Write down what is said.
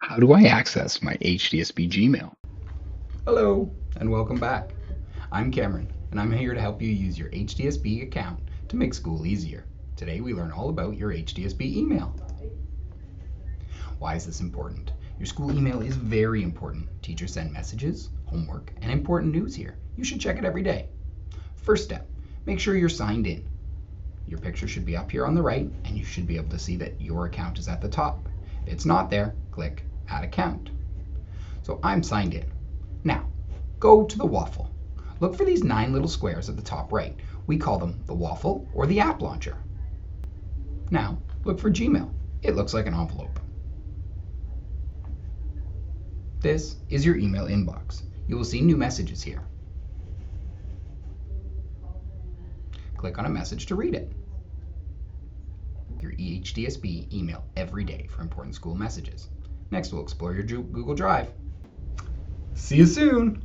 How do I access my HDSB Gmail? Hello and welcome back. I'm Cameron and I'm here to help you use your HDSB account to make school easier. Today we learn all about your HDSB email. Why is this important? Your school email is very important. Teachers send messages, homework, and important news here. You should check it every day. First step, make sure you're signed in. Your picture should be up here on the right and you should be able to see that your account is at the top. If it's not there, click Add Account. So I'm signed in. Now, go to the waffle. Look for these 9 little squares at the top right. We call them the waffle or the app launcher. Now, look for Gmail. It looks like an envelope. This is your email inbox. You will see new messages here. Click on a message to read it. Your HDSB email every day for important school messages. Next, we'll explore your Google Drive. See you soon!